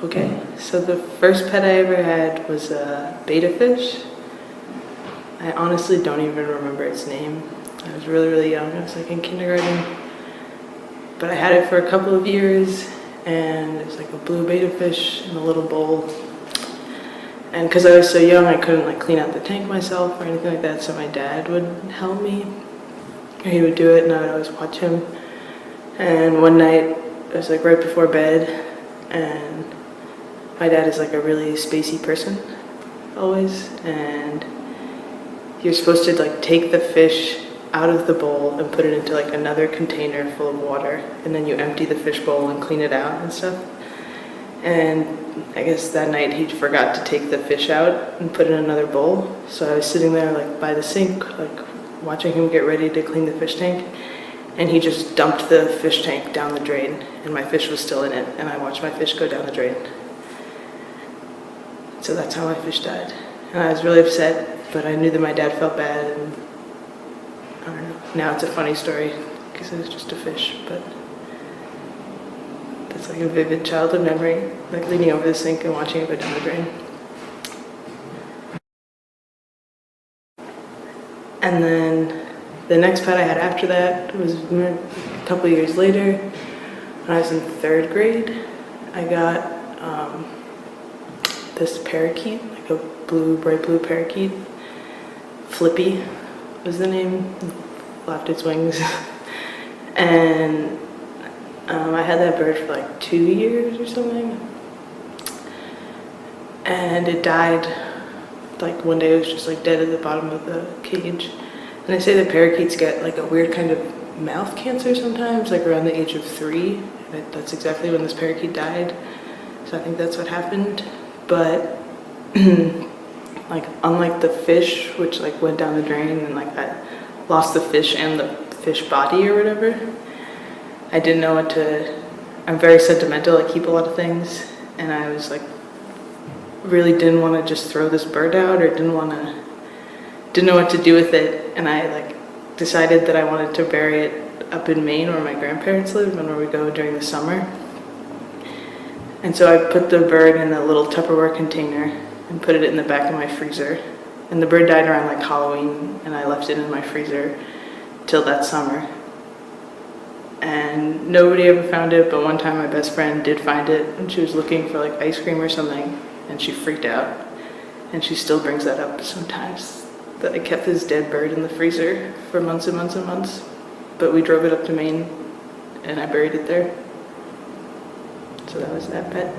Okay, so the first pet I ever had was a betta fish. I honestly don't even remember its name. I was really young. I was like in kindergarten. But I had it for a couple of years, and it was like a blue betta fish in a little bowl. And because I was so young, I couldn't like clean out the tank myself or anything like that, so my dad would help me. Or he would do it, and I would always watch him. And one night, it was like right before bed, and my dad is like a really spacey person, always, and you're supposed to like take the fish out of the bowl and put it into like another container full of water, and then you empty the fish bowl and clean it out and stuff. And I guess that night he forgot to take the fish out and put it in another bowl. So I was sitting there like by the sink, like watching him get ready to clean the fish tank, and he just dumped the fish tank down the drain, and my fish was still in it, and I watched my fish go down the drain. So that's how my fish died. And I was really upset, but I knew that my dad felt bad, and I don't know. Now it's a funny story because it was just a fish, but that's like a vivid childhood memory, like leaning over the sink and watching it go down the drain. And then the next pet I had after that was a couple years later. When I was in 3rd grade, I got this parakeet, like a bright blue parakeet. Flippy was the name, flapped its wings. And I had that bird for like 2 years or something. And it died, like one day it was just like dead at the bottom of the cage. And they say that parakeets get like a weird kind of mouth cancer sometimes, like around the age of 3. And that's exactly when this parakeet died. So I think that's what happened. But like unlike the fish, which like went down the drain and like I lost the fish and the fish body or whatever, I didn't know what to, I'm very sentimental, I keep a lot of things, and I was like, really didn't want to just throw this bird out, or didn't know what to do with it, and I like decided that I wanted to bury it up in Maine where my grandparents live and where we go during the summer. And so I put the bird in a little Tupperware container and put it in the back of my freezer. And the bird died around like Halloween, and I left it in my freezer till that summer. And nobody ever found it, but one time my best friend did find it, and she was looking for like ice cream or something, and she freaked out. And she still brings that up sometimes, that I kept this dead bird in the freezer for months and months and months. But we drove it up to Maine, and I buried it there. So that was that pet.